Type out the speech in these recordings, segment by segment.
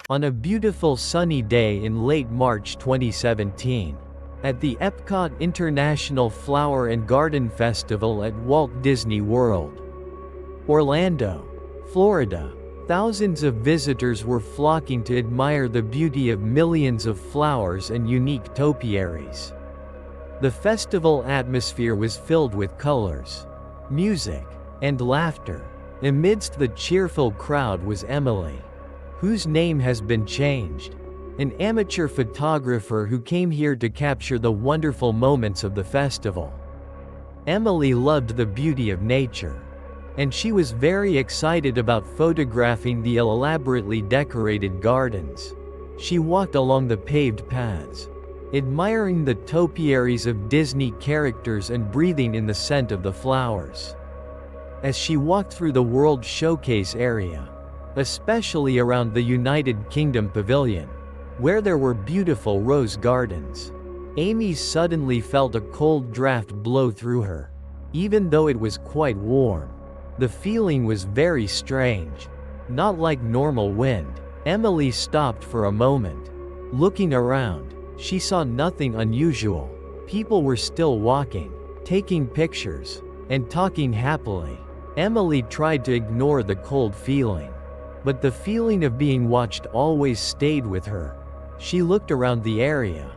On a beautiful sunny day in late March 2017, at the Epcot International Flower and Garden Festival at Walt Disney World, Orlando, Florida, thousands of visitors were flocking to admire the beauty of millions of flowers and unique topiaries. The festival atmosphere was filled with colors, music, and laughter. Amidst the cheerful crowd was Emily, whose name has been changed, an amateur photographer who came here to capture the wonderful moments of the festival. Emily loved the beauty of nature, and she was very excited about photographing the elaborately decorated gardens. She walked along the paved paths, admiring the topiaries of Disney characters and breathing in the scent of the flowers. As she walked through the World Showcase area, especially around the United Kingdom Pavilion, where there were beautiful rose gardens, Amy suddenly felt a cold draft blow through her. Even though it was quite warm, the feeling was very strange, not like normal wind. Emily stopped for a moment. Looking around, she saw nothing unusual. People were still walking, taking pictures, and talking happily. Emily tried to ignore the cold feeling, but the feeling of being watched always stayed with her. She looked around the area.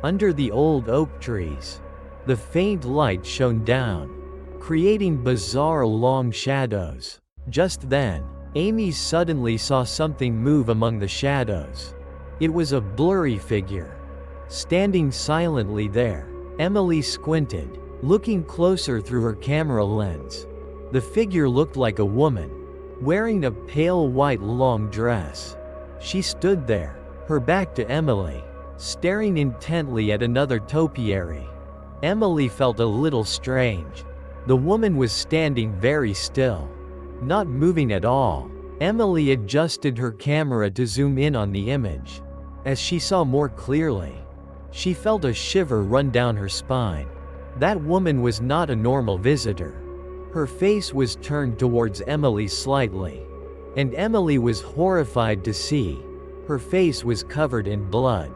Under the old oak trees, the faint light shone down, creating bizarre long shadows. Just then, Amy suddenly saw something move among the shadows. It was a blurry figure, standing silently there. Emily squinted, looking closer through her camera lens. The figure looked like a woman, wearing a pale white long dress. She stood there, her back to Emily, staring intently at another topiary. Emily felt a little strange. The woman was standing very still, not moving at all. Emily adjusted her camera to zoom in on the image. As she saw more clearly, she felt a shiver run down her spine. That woman was not a normal visitor. Her face was turned towards Emily slightly, and Emily was horrified to see. Her face was covered in blood.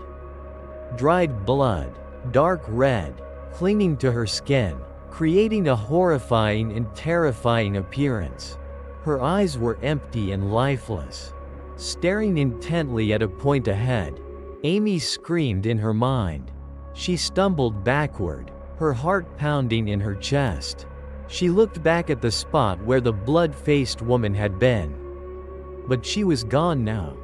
Dried blood, dark red, clinging to her skin, creating a horrifying and terrifying appearance. Her eyes were empty and lifeless, staring intently at a point ahead. Amy screamed in her mind. She stumbled backward, her heart pounding in her chest. She looked back at the spot where the blood-faced woman had been. But she was gone now.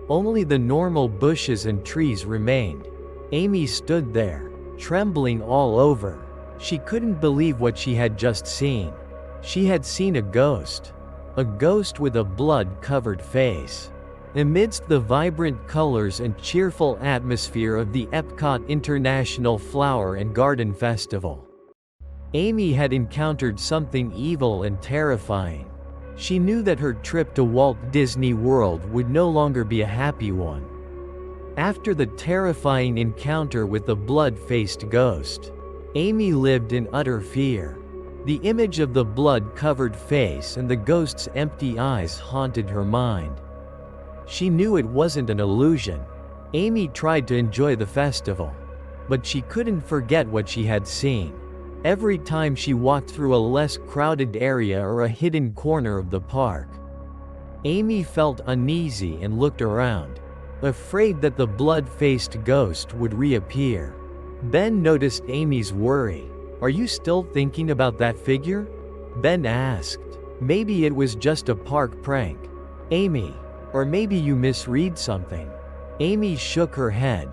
Only the normal bushes and trees remained. Amy stood there, trembling all over. She couldn't believe what she had just seen. She had seen a ghost with a blood-covered face. Amidst the vibrant colors and cheerful atmosphere of the Epcot International Flower and Garden Festival, Amy had encountered something evil and terrifying. She knew that her trip to Walt Disney World would no longer be a happy one. After the terrifying encounter with the blood-faced ghost, Amy lived in utter fear. The image of the blood-covered face and the ghost's empty eyes haunted her mind. She knew it wasn't an illusion. Amy tried to enjoy the festival, but she couldn't forget what she had seen. Every time she walked through a less crowded area or a hidden corner of the park, Amy felt uneasy and looked around, afraid that the blood-faced ghost would reappear. Ben noticed Amy's worry. "Are you still thinking about that figure?" Ben asked. "Maybe it was just a park prank, Amy. Or maybe you misread something." Amy shook her head.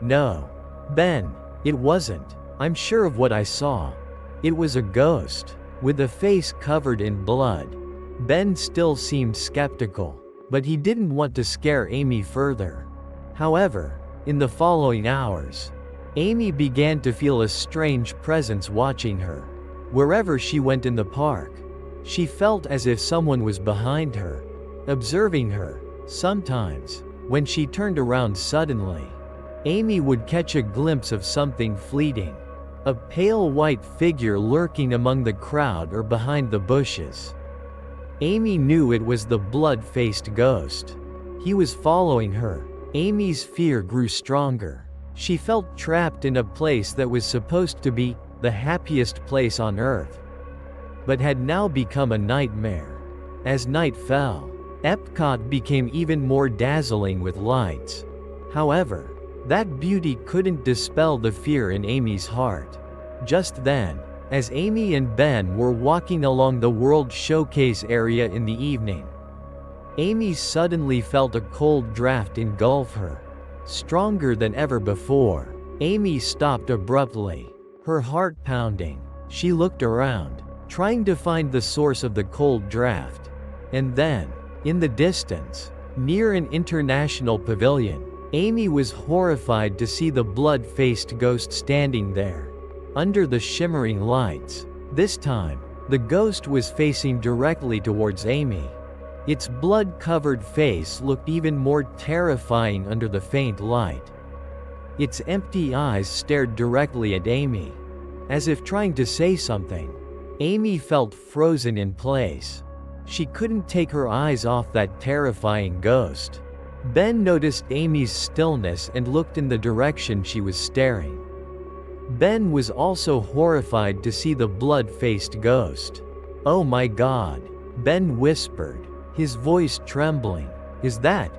"No, Ben, it wasn't. I'm sure of what I saw. It was a ghost, with a face covered in blood." Ben still seemed skeptical, but he didn't want to scare Amy further. However, in the following hours, Amy began to feel a strange presence watching her. Wherever she went in the park, she felt as if someone was behind her, observing her. Sometimes, when she turned around suddenly, Amy would catch a glimpse of something fleeting. A pale white figure lurking among the crowd or behind the bushes. Amy knew it was the blood-faced ghost. He was following her. Amy's fear grew stronger. She felt trapped in a place that was supposed to be the happiest place on earth, but had now become a nightmare. As night fell, Epcot became even more dazzling with lights. However, that beauty couldn't dispel the fear in Amy's heart. Just then, as Amy and Ben were walking along the World Showcase area in the evening, Amy suddenly felt a cold draft engulf her. Stronger than ever before, Amy stopped abruptly, her heart pounding. She looked around, trying to find the source of the cold draft. And then, in the distance, near an international pavilion, Amy was horrified to see the blood-faced ghost standing there, under the shimmering lights. This time, the ghost was facing directly towards Amy. Its blood-covered face looked even more terrifying under the faint light. Its empty eyes stared directly at Amy, as if trying to say something. Amy felt frozen in place. She couldn't take her eyes off that terrifying ghost. Ben noticed Amy's stillness and looked in the direction she was staring. Ben was also horrified to see the blood-faced ghost. "Oh my God," Ben whispered, his voice trembling. Is that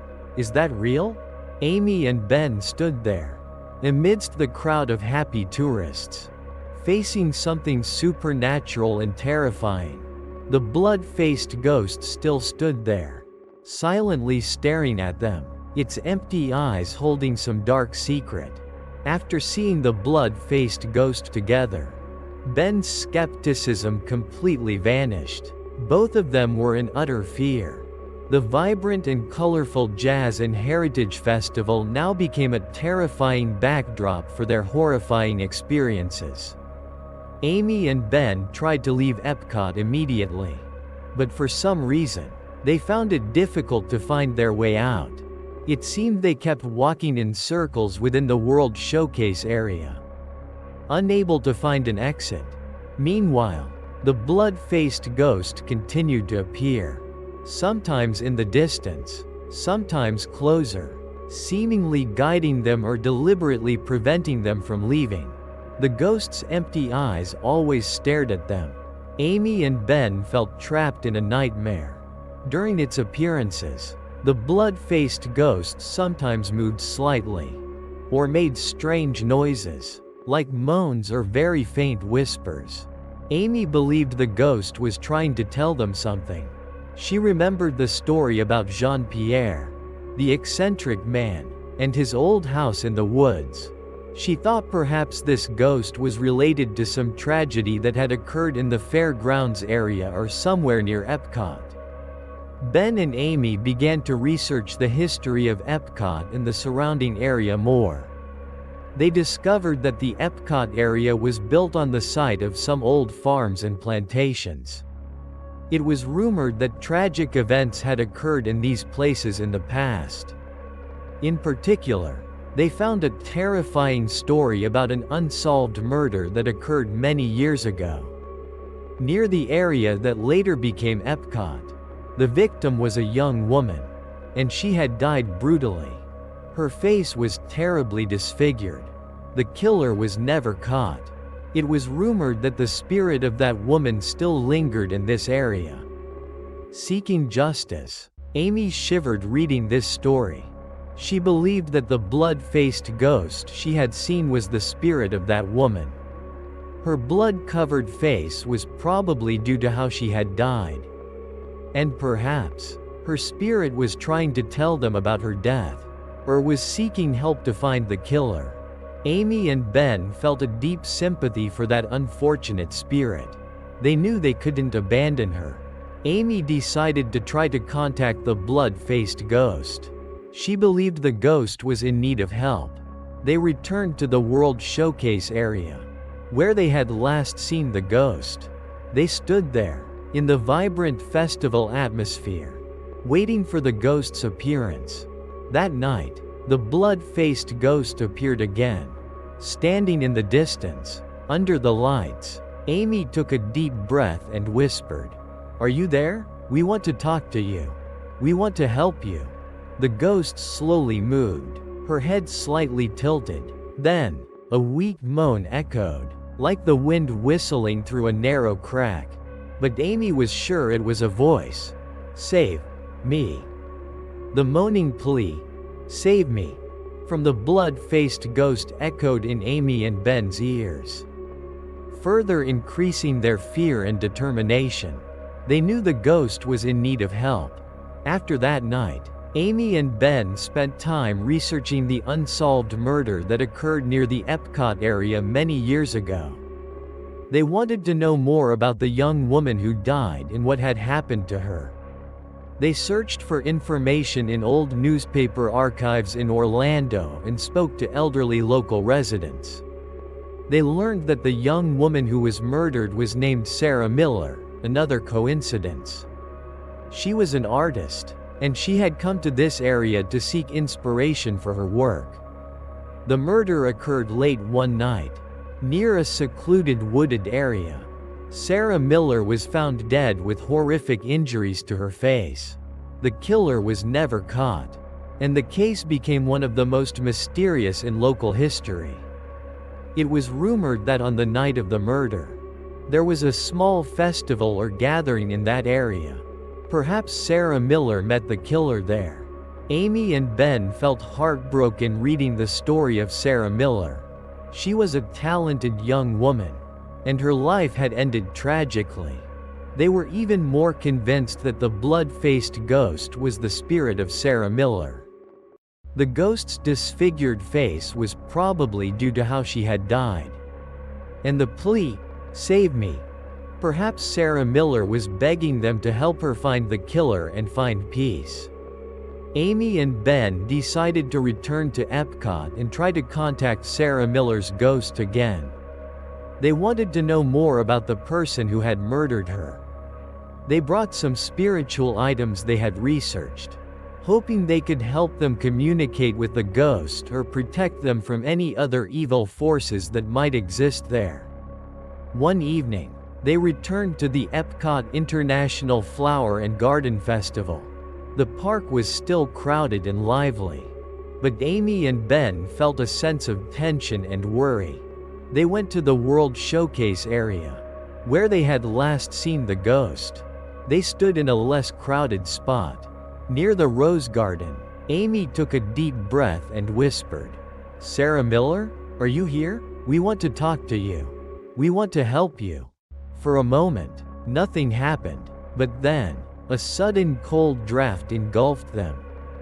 real?" Amy and Ben stood there, amidst the crowd of happy tourists, facing something supernatural and terrifying. The blood-faced ghost still stood there, silently staring at them, its empty eyes holding some dark secret. After seeing the blood-faced ghost together, Ben's skepticism completely vanished. Both of them were in utter fear. The vibrant and colorful Jazz and Heritage Festival now became a terrifying backdrop for their horrifying experiences. Amy and Ben tried to leave Epcot immediately, but for some reason, they found it difficult to find their way out. It seemed they kept walking in circles within the World Showcase area, unable to find an exit. Meanwhile, the blood-faced ghost continued to appear, sometimes in the distance, sometimes closer, seemingly guiding them or deliberately preventing them from leaving. The ghost's empty eyes always stared at them. Amy and Ben felt trapped in a nightmare. During its appearances, the blood-faced ghost sometimes moved slightly, or made strange noises, like moans or very faint whispers. Amy believed the ghost was trying to tell them something. She remembered the story about Jean-Pierre, the eccentric man, and his old house in the woods. She thought perhaps this ghost was related to some tragedy that had occurred in the fairgrounds area or somewhere near Epcot. Ben and Amy began to research the history of Epcot and the surrounding area more. They discovered that the Epcot area was built on the site of some old farms and plantations. It was rumored that tragic events had occurred in these places in the past. In particular, they found a terrifying story about an unsolved murder that occurred many years ago, near the area that later became Epcot. The victim was a young woman, and she had died brutally. Her face was terribly disfigured. The killer was never caught. It was rumored that the spirit of that woman still lingered in this area, seeking justice. Amy shivered reading this story. She believed that the blood-faced ghost she had seen was the spirit of that woman. Her blood-covered face was probably due to how she had died. And perhaps, her spirit was trying to tell them about her death, or was seeking help to find the killer. Amy and Ben felt a deep sympathy for that unfortunate spirit. They knew they couldn't abandon her. Amy decided to try to contact the blood-faced ghost. She believed the ghost was in need of help. They returned to the World Showcase area, where they had last seen the ghost. They stood there, in the vibrant festival atmosphere, waiting for the ghost's appearance. That night, the blood-faced ghost appeared again, standing in the distance, under the lights. Amy took a deep breath and whispered, "Are you there? We want to talk to you. We want to help you." The ghost slowly moved, her head slightly tilted. Then, a weak moan echoed, like the wind whistling through a narrow crack. But Amy was sure it was a voice. "Save me." The moaning plea, "Save me," from the blood-faced ghost echoed in Amy and Ben's ears, further increasing their fear and determination. They knew the ghost was in need of help. After that night, Amy and Ben spent time researching the unsolved murder that occurred near the Epcot area many years ago. They wanted to know more about the young woman who died and what had happened to her. They searched for information in old newspaper archives in Orlando and spoke to elderly local residents. They learned that the young woman who was murdered was named Sarah Miller, another coincidence. She was an artist, and she had come to this area to seek inspiration for her work. The murder occurred late one night, near a secluded wooded area. Sarah Miller was found dead with horrific injuries to her face. The killer was never caught, and the case became one of the most mysterious in local history. It was rumored that on the night of the murder, there was a small festival or gathering in that area. Perhaps Sarah Miller met the killer there. Amy and Ben felt heartbroken reading the story of Sarah Miller. She was a talented young woman, and her life had ended tragically. They were even more convinced that the blood-faced ghost was the spirit of Sarah Miller. The ghost's disfigured face was probably due to how she had died. And the plea, "Save me." Perhaps Sarah Miller was begging them to help her find the killer and find peace. Amy and Ben decided to return to Epcot and try to contact Sarah Miller's ghost again. They wanted to know more about the person who had murdered her. They brought some spiritual items they had researched, hoping they could help them communicate with the ghost or protect them from any other evil forces that might exist there. One evening, they returned to the Epcot International Flower and Garden Festival. The park was still crowded and lively, but Amy and Ben felt a sense of tension and worry. They went to the World Showcase area, where they had last seen the ghost. They stood in a less crowded spot, near the Rose Garden. Amy took a deep breath and whispered, "Sarah Miller, are you here? We want to talk to you. We want to help you." For a moment, nothing happened, but then, a sudden cold draft engulfed them.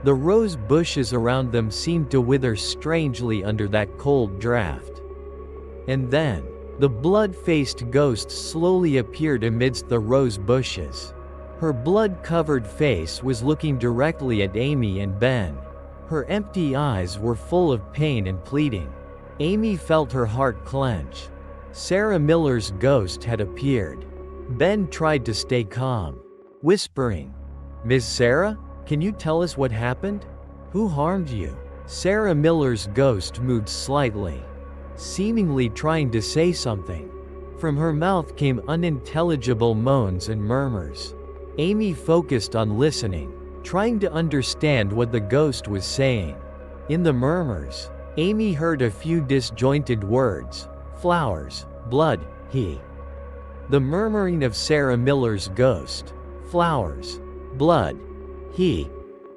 The rose bushes around them seemed to wither strangely under that cold draft. And then, the blood-faced ghost slowly appeared amidst the rose bushes. Her blood-covered face was looking directly at Amy and Ben. Her empty eyes were full of pain and pleading. Amy felt her heart clench. Sarah Miller's ghost had appeared. Ben tried to stay calm, whispering, "Ms. Sarah, can you tell us what happened? Who harmed you?" Sarah Miller's ghost moved slightly, seemingly trying to say something. From her mouth came unintelligible moans and murmurs. Amy focused on listening, trying to understand what the ghost was saying. In the murmurs, Amy heard a few disjointed words: flowers, blood, he. The murmuring of Sarah Miller's ghost, flowers, blood, he,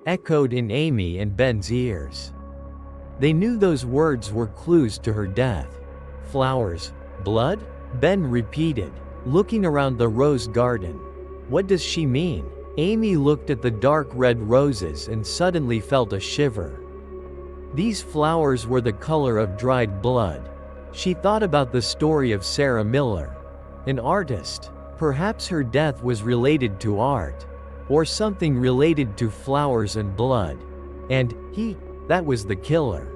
echoed in Amy and Ben's ears. They knew those words were clues to her death. Flowers, blood? Ben repeated, looking around the rose garden. What does she mean? Amy looked at the dark red roses and suddenly felt a shiver. These flowers were the color of dried blood. She thought about the story of Sarah Miller, an artist. Perhaps her death was related to art, or something related to flowers and blood. And he, that was the killer.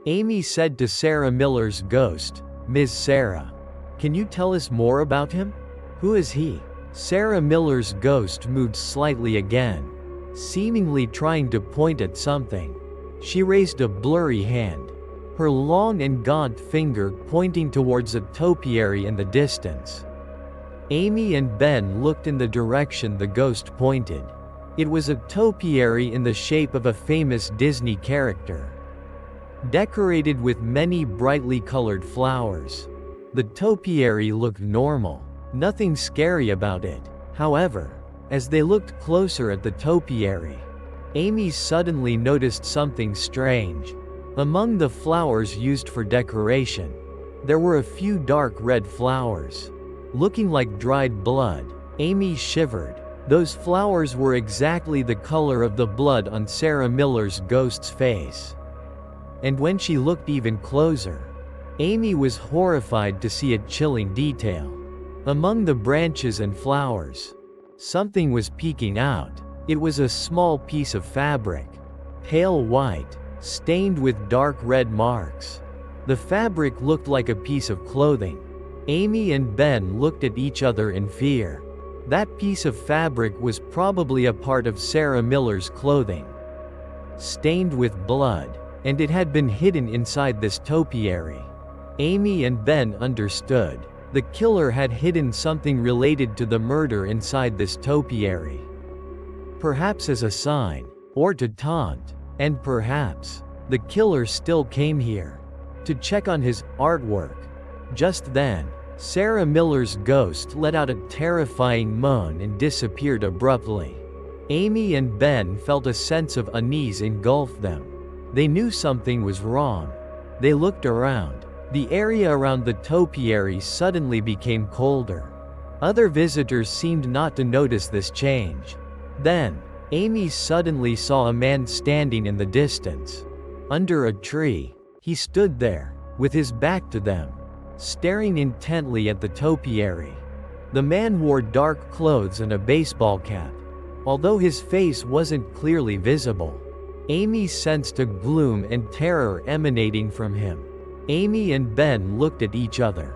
Amy said to Sarah Miller's ghost, "Ms. Sarah, can you tell us more about him? Who is he?" Sarah Miller's ghost moved slightly again, seemingly trying to point at something. She raised a blurry hand, her long and gaunt finger pointing towards a topiary in the distance. Amy and Ben looked in the direction the ghost pointed. It was a topiary in the shape of a famous Disney character, decorated with many brightly colored flowers. The topiary looked normal, nothing scary about it. However, as they looked closer at the topiary, Amy suddenly noticed something strange. Among the flowers used for decoration, there were a few dark red flowers, looking like dried blood. Amy shivered. Those flowers were exactly the color of the blood on Sarah Miller's ghost's face. And when she looked even closer, Amy was horrified to see a chilling detail. Among the branches and flowers, something was peeking out. It was a small piece of fabric, pale white, stained with dark red marks. The fabric looked like a piece of clothing. Amy and Ben looked at each other in fear. That piece of fabric was probably a part of Sarah Miller's clothing, stained with blood, and it had been hidden inside this topiary. Amy and Ben understood. The killer had hidden something related to the murder inside this topiary. Perhaps as a sign, or to taunt, and perhaps the killer still came here to check on his artwork. Just then, Sarah Miller's ghost let out a terrifying moan and disappeared abruptly. Amy and Ben felt a sense of unease engulf them. They knew something was wrong. They looked around. The area around the topiary suddenly became colder. Other visitors seemed not to notice this change. Then, Amy suddenly saw a man standing in the distance. Under a tree, he stood there, with his back to them, staring intently at the topiary. The man wore dark clothes and a baseball cap. Although his face wasn't clearly visible, Amy sensed a gloom and terror emanating from him. Amy and Ben looked at each other,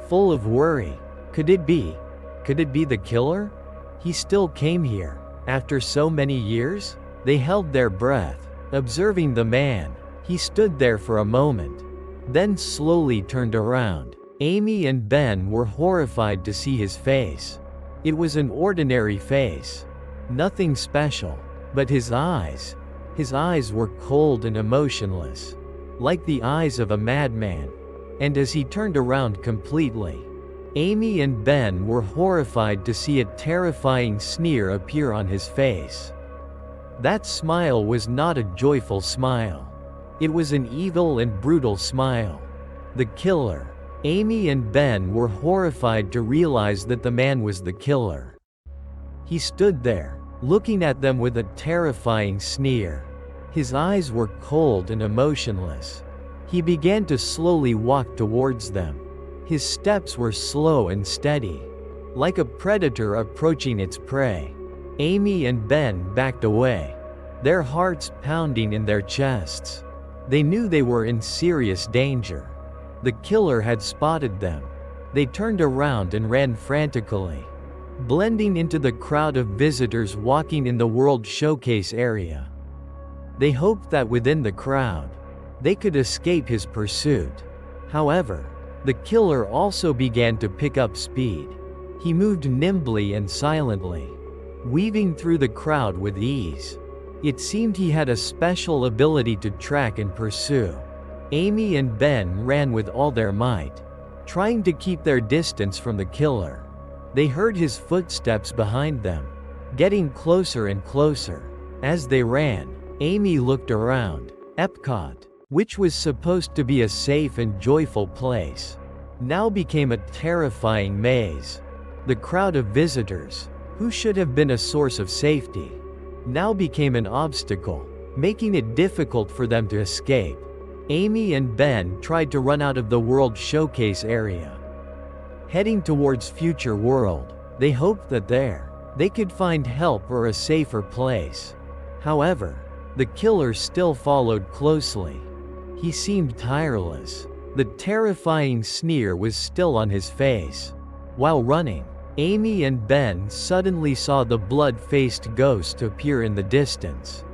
full of worry. Could it be? Could it be the killer? He still came here, after so many years? They held their breath, observing the man. He stood there for a moment, then slowly turned around. Amy and Ben were horrified to see his face. It was an ordinary face. Nothing special. But his eyes were cold and emotionless, like the eyes of a madman. And as he turned around completely, Amy and Ben were horrified to see a terrifying sneer appear on his face. That smile was not a joyful smile. It was an evil and brutal smile. The killer. Amy and Ben were horrified to realize that the man was the killer. He stood there, looking at them with a terrifying sneer. His eyes were cold and emotionless. He began to slowly walk towards them. His steps were slow and steady, like a predator approaching its prey. Amy and Ben backed away, their hearts pounding in their chests. They knew they were in serious danger. The killer had spotted them. They turned around and ran frantically, blending into the crowd of visitors walking in the World Showcase area. They hoped that within the crowd, they could escape his pursuit. However, the killer also began to pick up speed. He moved nimbly and silently, weaving through the crowd with ease. It seemed he had a special ability to track and pursue. Amy and Ben ran with all their might, trying to keep their distance from the killer. They heard his footsteps behind them, getting closer and closer. As they ran, Amy looked around. Epcot, which was supposed to be a safe and joyful place, now became a terrifying maze. The crowd of visitors, who should have been a source of safety, now became an obstacle, making it difficult for them to escape. Amy and Ben tried to run out of the World Showcase area, heading towards Future World. They hoped that there, they could find help or a safer place. However, the killer still followed closely. He seemed tireless. The terrifying sneer was still on his face. While running, Amy and Ben suddenly saw the blood-faced ghost appear in the distance.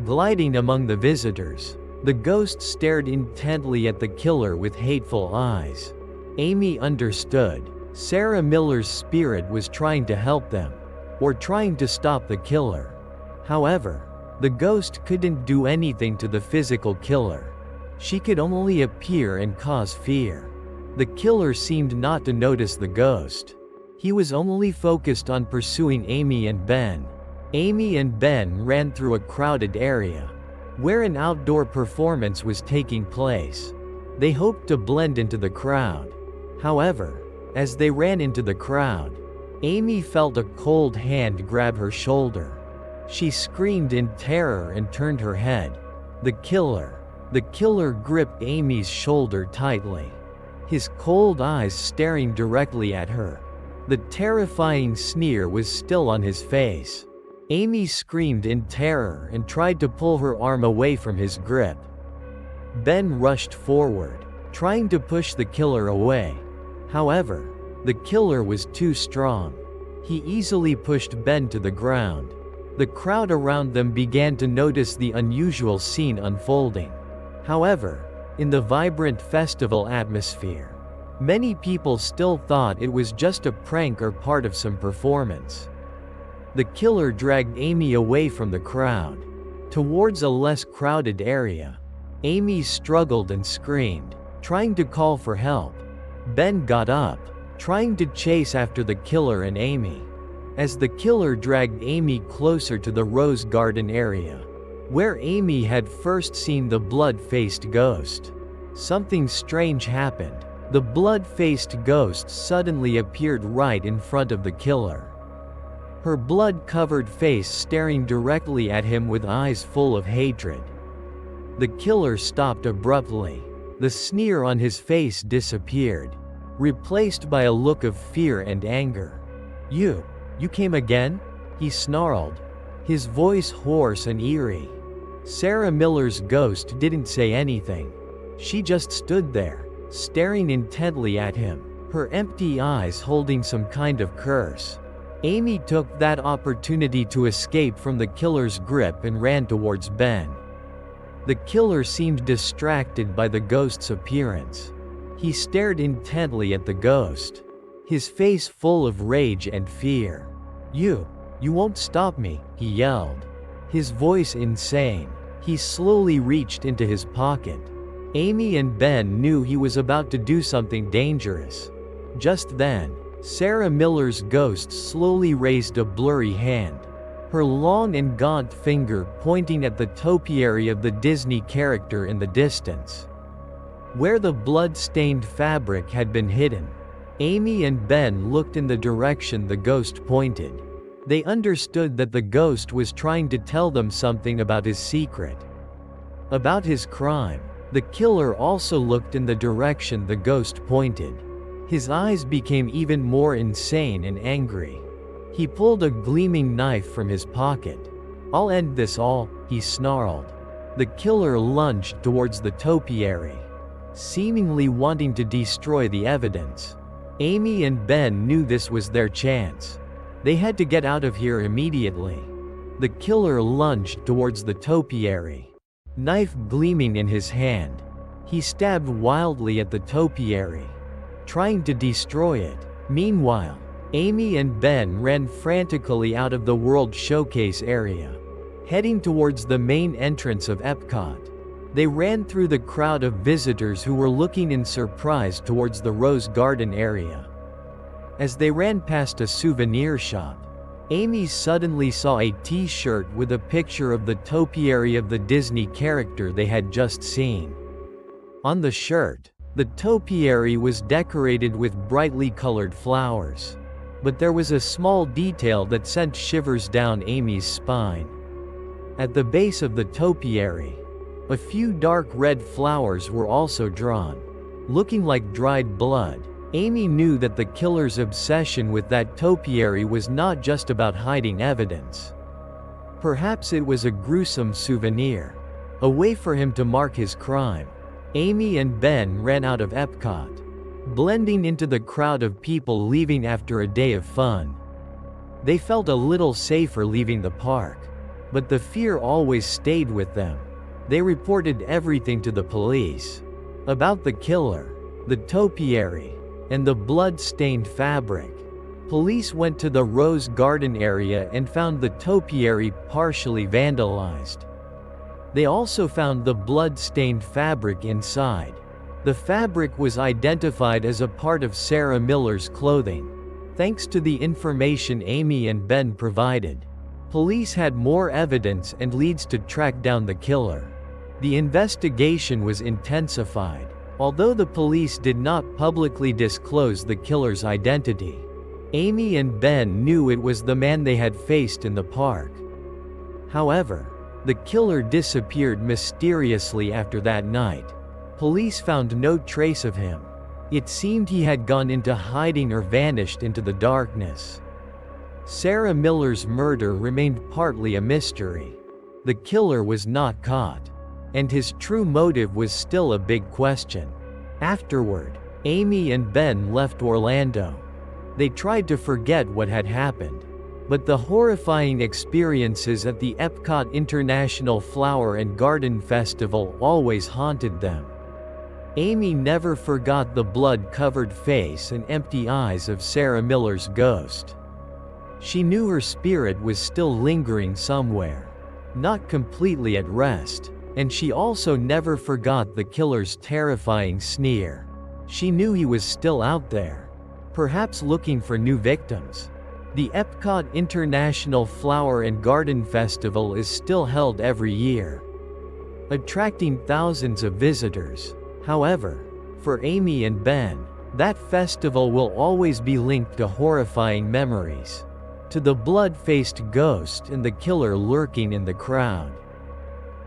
Gliding among the visitors, the ghost stared intently at the killer with hateful eyes. Amy understood. Sarah Miller's spirit was trying to help them. or trying to stop the killer. However, the ghost couldn't do anything to the physical killer. She could only appear and cause fear. The killer seemed not to notice the ghost. He was only focused on pursuing Amy and Ben. Amy and Ben ran through a crowded area, where an outdoor performance was taking place. They hoped to blend into the crowd. However, as they ran into the crowd, Amy felt a cold hand grab her shoulder. She screamed in terror and turned her head. The killer gripped Amy's shoulder tightly, his cold eyes staring directly at her. The terrifying sneer was still on his face. Amy screamed in terror and tried to pull her arm away from his grip. Ben rushed forward, trying to push the killer away. However, the killer was too strong. He easily pushed Ben to the ground. The crowd around them began to notice the unusual scene unfolding. However, in the vibrant festival atmosphere, many people still thought it was just a prank or part of some performance. The killer dragged Amy away from the crowd, towards a less crowded area. Amy struggled and screamed, trying to call for help. Ben got up, trying to chase after the killer and Amy. As the killer dragged Amy closer to the rose garden area, where Amy had first seen the blood-faced ghost, something strange happened. The blood-faced ghost suddenly appeared right in front of the killer, her blood-covered face staring directly at him with eyes full of hatred. The killer stopped abruptly. The sneer on his face disappeared, replaced by a look of fear and anger. You came again?" he snarled, his voice hoarse and eerie. Sarah Miller's ghost didn't say anything. She just stood there, staring intently at him, her empty eyes holding some kind of curse. Amy took that opportunity to escape from the killer's grip and ran towards Ben. The killer seemed distracted by the ghost's appearance. He stared intently at the ghost, his face full of rage and fear. You won't stop me," he yelled, his voice insane. He slowly reached into his pocket. Amy and Ben knew he was about to do something dangerous. Just then, Sarah Miller's ghost slowly raised a blurry hand, her long and gaunt finger pointing at the topiary of the Disney character in the distance, where the blood-stained fabric had been hidden. Amy and Ben looked in the direction the ghost pointed. They understood that the ghost was trying to tell them something about his secret, about his crime. The killer also looked in the direction the ghost pointed. His eyes became even more insane and angry. He pulled a gleaming knife from his pocket. "I'll end this all," he snarled. The killer lunged towards the topiary, seemingly wanting to destroy the evidence. Amy and Ben knew this was their chance. They had to get out of here immediately. The killer lunged towards the topiary, knife gleaming in his hand. He stabbed wildly at the topiary, trying to destroy it. Meanwhile, Amy and Ben ran frantically out of the World Showcase area, heading towards the main entrance of Epcot. They ran through the crowd of visitors who were looking in surprise towards the Rose Garden area. As they ran past a souvenir shop, Amy suddenly saw a t-shirt with a picture of the topiary of the Disney character they had just seen. On the shirt, the topiary was decorated with brightly colored flowers, but there was a small detail that sent shivers down Amy's spine. At the base of the topiary, a few dark red flowers were also drawn, looking like dried blood. Amy knew that the killer's obsession with that topiary was not just about hiding evidence. Perhaps it was a gruesome souvenir, a way for him to mark his crime. Amy and Ben ran out of Epcot, blending into the crowd of people leaving after a day of fun. They felt a little safer leaving the park, but the fear always stayed with them. They reported everything to the police, about the killer, the topiary, and the blood-stained fabric. Police went to the rose garden area and found the topiary partially vandalized. They also found the blood-stained fabric inside. The fabric was identified as a part of Sarah Miller's clothing, thanks to the information Amy and Ben provided. Police had more evidence and leads to track down the killer. The investigation was intensified, although the police did not publicly disclose the killer's identity. Amy and Ben knew it was the man they had faced in the park. However, the killer disappeared mysteriously after that night. Police found no trace of him. It seemed he had gone into hiding or vanished into the darkness. Sarah Miller's murder remained partly a mystery. The killer was not caught, and his true motive was still a big question. Afterward, Amy and Ben left Orlando. They tried to forget what had happened, but the horrifying experiences at the Epcot International Flower and Garden Festival always haunted them. Amy never forgot the blood-covered face and empty eyes of Sarah Miller's ghost. She knew her spirit was still lingering somewhere, not completely at rest, and she also never forgot the killer's terrifying sneer. She knew he was still out there, perhaps looking for new victims. The Epcot International Flower and Garden Festival is still held every year, attracting thousands of visitors. However, for Amy and Ben, that festival will always be linked to horrifying memories, to the blood-faced ghost and the killer lurking in the crowd.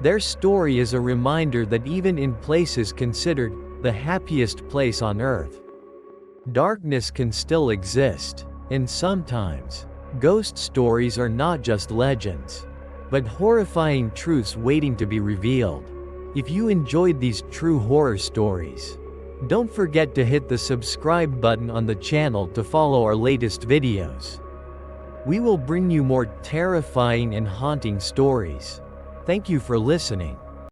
Their story is a reminder that even in places considered the happiest place on earth, darkness can still exist, and sometimes, ghost stories are not just legends, but horrifying truths waiting to be revealed. If you enjoyed these true horror stories, don't forget to hit the subscribe button on the channel to follow our latest videos. We will bring you more terrifying and haunting stories. Thank you for listening.